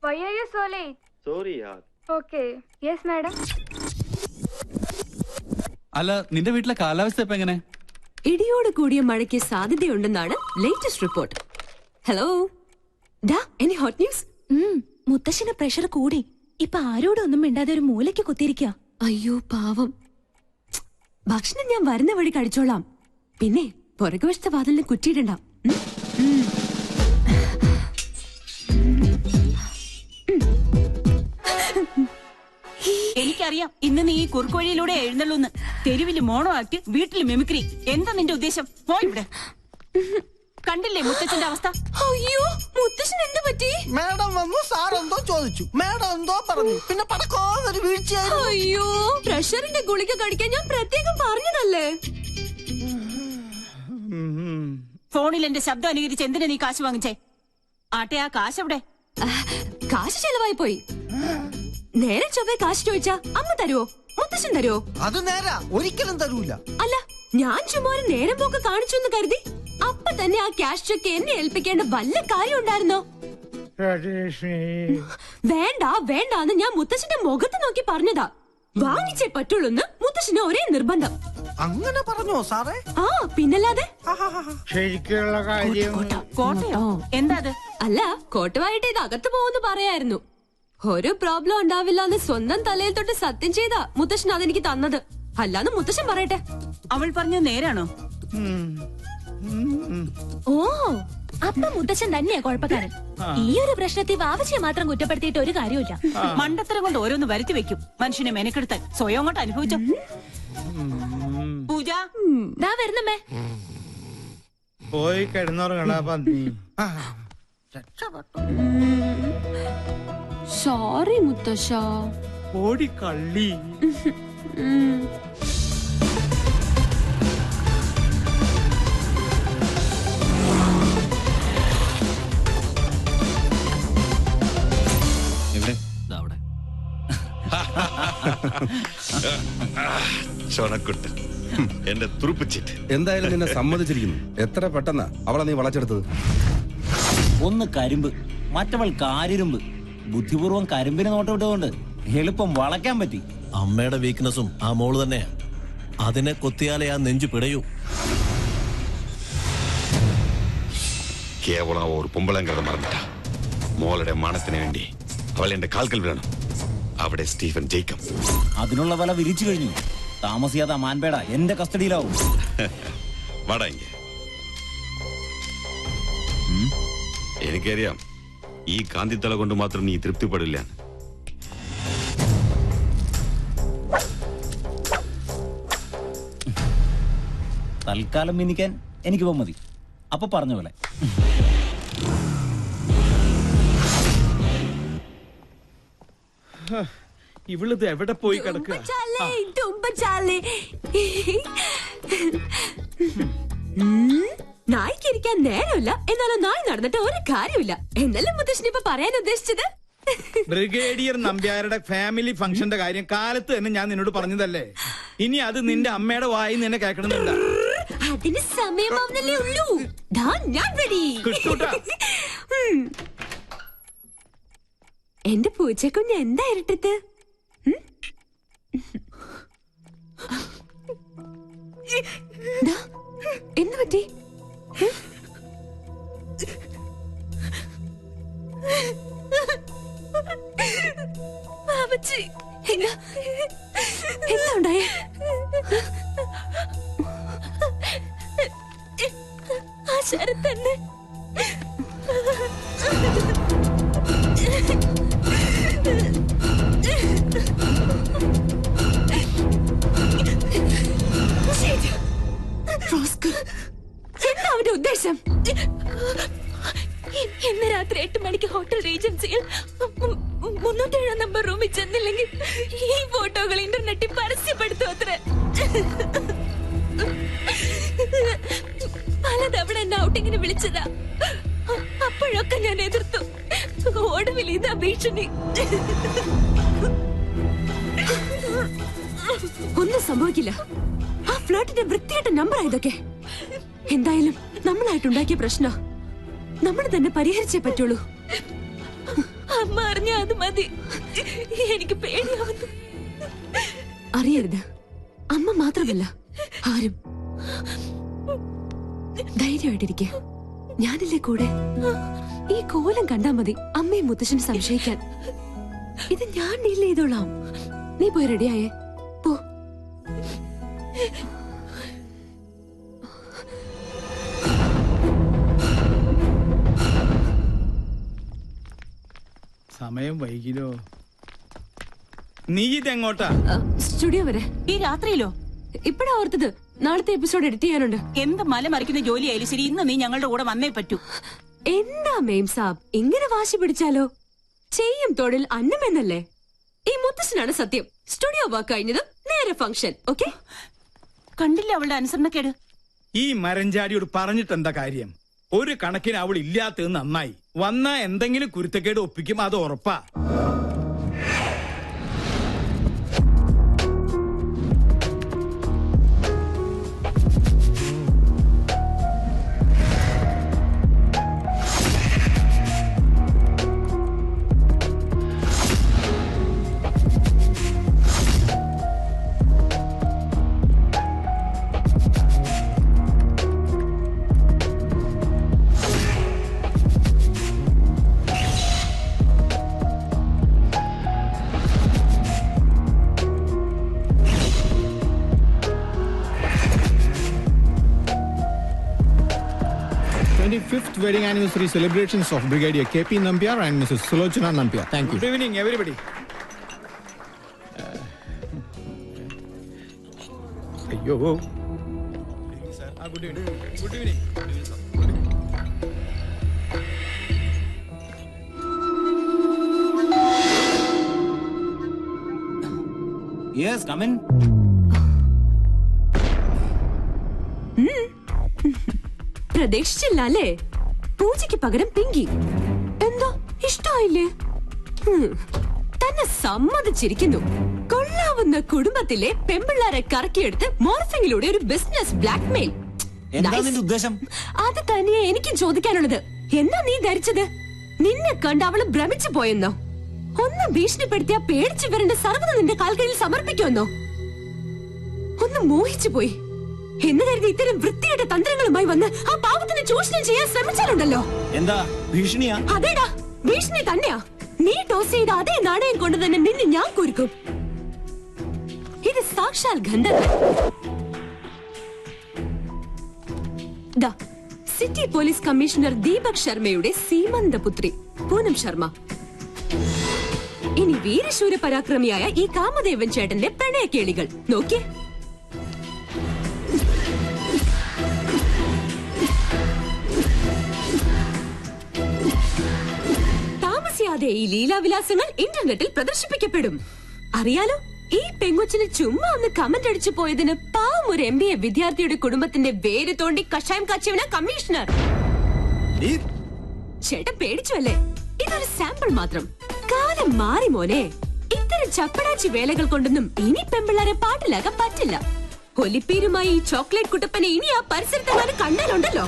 Why are you so late? Sorry, yaar. Okay. Yes, madam. അല്ല നിന്റെ വീട്ടിലെ കാലാവസ്ഥ ഇപ്പൊ എങ്ങനെ? ഇടിയോട് കൂടിയ മഴയ്ക്ക് സാധ്യതയുണ്ടെന്നാണ് ലേറ്റസ്റ്റ് റിപ്പോർട്ട്. ഹലോ ഡാ, എനി ഹോട്ട് ന്യൂസ്? മുത്തശ്ശന് പ്രഷർ കൂടി. ഇപ്പൊ ആരോടൊന്നും മിണ്ടാതെ ഒരു മൂലയ്ക്ക് കുത്തിയിരിക്കുക. അയ്യോ പാവം. ഭക്ഷണം ഞാൻ വരുന്ന വഴി കഴിച്ചോളാം. പിന്നെ പുറകുവശത്തെ വാതിലിന് കുറ്റിയിടണ്ട. എനിക്കറിയാം ഇന്ന് നീ ഈ കുറുക്കുവഴിയിലൂടെ എഴുന്നള്ളൂന്ന്. തെരുവില് മോണോ ആക്ട്, വീട്ടില് മിമിക്രി. എന്താ നിന്റെ ഉദ്ദേശം? പോയിവിടെ. കണ്ടില്ലേ മുത്തച്ഛന്റെ അവസ്ഥ? അയ്യോ മുത്തശ്ശൻ എന്ത് പറ്റി? മാഡം വന്നു, സാറെന്തോ ചോദിച്ചു, മാഡം എന്തോ പറഞ്ഞു, പിന്നെ പടക്കോന്നൊരു വീഴ്ചയായിരുന്നു. അയ്യോ പ്രഷറിന്റെ ഗുളിക കഴിക്കാൻ ഞാൻ പ്രത്യേകം പറഞ്ഞതല്ലേ. ഫോണിൽ എന്റെ ശബ്ദം അനുകരിച്ച് എന്തിനാ നീ കാശ് വാങ്ങിച്ചേ? ആട്ടെ, ആ കാശ് എവിടെ? കാശ് ചെലവായി പോയി. നേരെ ചൊവ്വേ കാശ് ചോദിച്ചാ അമ്മ തരുവോ? മുത്തശ്ശൻ തരുവോ? അത് നേരാ, ഒരിക്കലും തരൂല. അല്ല, ഞാൻ ചുമ്മാ ഒരു നേരം പോക്ക് കാണിച്ചു എന്ന് കരുതി അപ്പൊ തന്നെ ആ ക്യാഷ് ചെക്ക് എന്നെ ഏൽപ്പിക്കേണ്ട വല്ല കാര്യം ഉണ്ടായിരുന്നോ? വേണ്ട വേണ്ടാന്ന് ഞാൻ മുത്തശ്ശന്റെ മുഖത്ത് നോക്കി പറഞ്ഞതാ. വാങ്ങിച്ചേ പറ്റുള്ളൂന്ന് മുത്തശ്ശന് ഒരേ നിർബന്ധം. അങ്ങനെ പറഞ്ഞോ സാറേ? ആ പിന്നല്ലാതെ. ശരിക്കുള്ള കാര്യം കോട്ടയോ? എന്താ അത്? അല്ല, കോട്ടുവായിട്ട് ഇത് അകത്ത് പോകുന്നു പറയായിരുന്നു. ഒരു പ്രോബ്ലം ഉണ്ടാവില്ല എന്ന് സ്വന്തം തലയിൽ തൊട്ട് സത്യം ചെയ്താ മുത്തശ്ശൻ അതെനിക്ക് തന്നത്. അല്ലാന്ന് മുത്തശ്ശൻ പറയട്ടെ. അവൾ പറഞ്ഞു നേരാണോ? ഓ, അപ്പൊ മുത്തച്ഛൻ തന്നെയാ കുഴപ്പക്കാരൻ. ഈ ഒരു പ്രശ്നത്തിൽ വാവച്ചിയെ മാത്രം കുറ്റപ്പെടുത്തിയിട്ട് ഒരു കാര്യമില്ല. മണ്ടത്തരം കൊണ്ട് ഓരോന്ന് വരുത്തി വെക്കും മനുഷ്യനെ മെനക്കെടുത്താൻ. സ്വയം അങ്ങോട്ട് അനുഭവിച്ചോ. പൂജ ദാ വരുന്നമ്മേ. പോയി കിടന്നുറങ്ങടാ പന്നി. സോറി മുത്തശ്ശ. ഓടി കള്ളി. ചൊണക്കുട്ട് എന്റെ തുറുപ്പിച്ചിട്ട്. എന്തായാലും നിന്നെ സമ്മതിച്ചിരിക്കുന്നു. എത്ര പെട്ടെന്നാ അവളെ നീ വളച്ചെടുത്തത്. ഒന്ന് കരിമ്പ്, മറ്റവൾ കാരിരുമ്പ്. ബുദ്ധിപൂർവ്വം കരിമ്പിന് നോട്ടമിട്ടുകൊണ്ട് എളുപ്പം വളയ്ക്കാൻ പറ്റി. അമ്മയുടെ വീക്ക്നെസ്സും ആ മോള് തന്നെയാ. അതിനെ കൊത്തിയാലേ ആ നെഞ്ചു പിടയൂ. കേവലം ഒരു പൊമ്പളങ്കര മറന്നിട്ട മോളുടെ മാനത്തിന് വേണ്ടി അവൾ എന്റെ കാൽക്കൽ വീഴണം. അവിടെ സ്റ്റീഫൻ ജേക്കബ്. അതിനുള്ള വില വിരിച്ചു കഴിഞ്ഞു. താമസിയാതെ മാൻപേട എന്റെ കസ്റ്റഡിയിലാവും. വാടാ ഇങ്ങ. എനിക്കറിയാം ഈ കാന്തിത്തല കൊണ്ട് മാത്രം നീ തൃപ്തിപ്പെടില്ല. തൽക്കാലം മിനിക്കാൻ എനിക്ക് പോ മതി. അപ്പൊ പറഞ്ഞ പോലെ. ഇവളിത് എവിടെ പോയി കിടക്കുക? നായിക്കിരിക്കാൻ നേരമില്ല, എന്നാലും നായി നടന്നിട്ട് ഒരു കാര്യമില്ല. എന്നല്ലേ മുത്തശ്ശൻ ഇപ്പൊ പറയാൻ ഉദ്ദേശിച്ചത്? ബ്രിഗേഡിയർ നമ്പ്യാരുടെ ഫാമിലി ഫംഗ്ഷന്റെ കാര്യം കാലത്ത് തന്നെ ഞാൻ നിന്നോട് പറഞ്ഞതല്ലേ. ഇനി അത് നിന്റെ അമ്മയുടെ വായി നിന്നെ കേൾക്കണമെന്നില്ല. അതിന് സമയമാവുന്നല്ലേ ഉള്ളൂ. ഞാൻ ready. എന്റെ പൂച്ചക്കുഞ്ഞ് എന്താ ഇരട്ടത്ത്? എന്ത് പറ്റി? എന്താ ഉണ്ടായേ? ആ ശരത്തന്നെ. എന്താ അവന്റെ ഉദ്ദേശം? ഇന്ന് രാത്രി 8 മണിക്ക് ഹോട്ടൽ റീജൻസിയിൽ 307 നമ്പർ റൂമിൽ ചെന്നില്ലെങ്കിൽ ഈ ഫോട്ടോകൾ ഇന്റർനെറ്റിൽ പരസ്യപ്പെടുത്തും അത്രേ. പലതവണ എന്നെ ഔട്ടിങ്ങിന് വിളിച്ചതാ. അപ്പോഴൊക്കെ ഞാൻ എതിർത്തു. ഒടുവിൽ ഇതാ ഭീഷണി. ഒന്നും സംഭവിക്കില്ല. ആ ഫ്ലോട്ടിന്റെ വൃത്തിയായിട്ട നമ്പർ ഇതൊക്കെ. എന്തായാലും നമ്മളായിട്ടുണ്ടാക്കിയ പ്രശ്നം നമ്മൾ തന്നെ പരിഹരിച്ചേ പറ്റുള്ളൂ. അമ്മ അറിഞ്ഞ അത് മതി. എനിക്ക് പേടിയാവുന്നു. അറിയരുത്. അമ്മ മാത്രമല്ല ആരും. ധൈര്യമായിട്ടിരിക്കെ, ഞാനില്ലേ കൂടെ. ഈ കോലം കണ്ടാ മതി അമ്മയും മുത്തശ്ശനും സംശയിക്കാൻ. ഇത് ഞാൻ ഡീൽ ചെയ്തോളാം. നീ പോയി റെഡിയായേ പോ. സമയം വൈകിലോ? നീ ഇതെങ്ങോട്ടാ? സ്റ്റുഡിയോ വരെ. ഈ രാത്രിയിലോ? ഇപ്പഴാ ഓർത്തത്, നാളത്തെ എപ്പിസോഡ് എഡിറ്റ് ചെയ്യാനുണ്ട്. എന്ത് മല മറിക്കുന്ന ജോലിയായാലും ശരി, ഇന്ന് നീ ഞങ്ങളുടെ കൂടെ വന്നേ പറ്റൂ. എന്താ മേം സാബ് ഇങ്ങനെ വാശി പിടിച്ചാലോ? ചെയ്യും തൊഴിൽ അന്നമെന്നല്ലേ. ഈ മുത്തശ്ശനാണ് സത്യം. സ്റ്റുഡിയോ വർക്ക് കഴിഞ്ഞത് നേരെ ഫംഗ്ഷൻ. ഓക്കെ, കണ്ടില്ല അവളുടെ അനുസരണക്കേട്. ഈ മരഞ്ചാടിയോട് പറഞ്ഞിട്ട് എന്താ കാര്യം? ഒരു കണക്കിന് അവൾ ഇല്ലാത്തത് നന്നായി. വന്ന എന്തെങ്കിലും കുരുത്തക്കേട് ഒപ്പിക്കും, അത് ഉറപ്പാ. Fifth wedding anniversary celebrations of Brigadier KP Nambiar and Mrs. Sulochana Nambiar. Thank you. Good evening, everybody. Ayyo. Good evening. Good evening. Yes, come in. പ്രതീക്ഷിച്ചില്ല അല്ലേ? പൂജയ്ക്ക് പകരം പിങ്കി. എന്താ ഇഷ്ടായില്ലേ? തന്നെ സമ്മതിച്ചിരിക്കുന്നു. കൊള്ളാവുന്ന കുടുംബത്തിലെ പെമ്പിള്ളാരെ കറക്കിയെടുത്ത് മോർഫിംഗിലൂടെ ഒരു ബിസിനസ് ബ്ലാക്ക്മെയിൽ. എന്താ നിന്റെ ഉദ്ദേശം? അത് തന്നെയാ എനിക്കും ചോദിക്കാനുള്ളത്. എന്താ നീ ധരിച്ചത്? നിന്നെ കണ്ട് അവള് ഭ്രമിച്ചു പോയെന്നോ? ഒന്ന് ഭീഷണിപ്പെടുത്തിയാ പേടിച്ചു വരേണ്ട സർവ്വത നിന്റെ കാൽക്കീഴിൽ സമർപ്പിക്കുമെന്നോ? ഒന്ന് മോഹിച്ചു പോയി എന്ന് കരുതി ഇത്തരം വൃത്തിയുടെ തന്ത്രങ്ങളുമായി വന്ന് ആ പാവത്തിനെ ചൂഷണം ചെയ്യാൻ ശ്രമിച്ചാലുണ്ടല്ലോ. എന്താ ഭീഷണിയാ? അതേടാ, ഭീഷണി തന്നെയാ. നീ ടോസ് ചെയ്ത അതേ നാണയം കൊണ്ട് തന്നെ നിന്നെ ഞാൻ കുരുക്കും. ഇത് സാക്ഷാൽ ഗന്ധർവൻ. ദാ, സിറ്റി പോലീസ് കമ്മീഷണർ ദീപക് ശർമ്മയുടെ സീമന്തപുത്രി പൂനം ശർമ്മ. ഇനി വീരശൂര പരാക്രമിയായ ഈ കാമദേവൻ ചേട്ടന്റെ പ്രണയക്കേളികൾ നോക്കിയേ. താമസിയാതെ ഈ ലീലാവിലാസങ്ങൾ ഇന്റർനെറ്റിൽ പ്രദർശിപ്പിക്കപ്പെടും. അറിയാലോ, ഈ പെങ്കൊച്ചിന് ചുമ്മാ ഒന്ന് കമന്റ് അടിച്ചു പോയതിന് പാവം ഒരു MBA വിദ്യാർത്ഥിയുടെ കുടുംബത്തിന്റെ വേര് തോണ്ടി കഷായം കാച്ചിയവനാ കമ്മീഷണർ. ചേട്ടൻ പേടിച്ചു അല്ലേ? ഇതൊരു സാമ്പിൾ മാത്രം. കാലം മാറി മോനെ. ഇത്തരം ചപ്പടാച്ചി വേലകൾ കൊണ്ടൊന്നും ഇനി പെമ്പിള്ളാരെ പാട്ടിലാക്കാൻ പറ്റില്ല. ഒലിപ്പീരുമായി ഈ ചോക്ലേറ്റ് കുട്ടപ്പനെ ഇനി ആ പരിസരത്തെങ്ങാനും കണ്ടാലുണ്ടല്ലോ.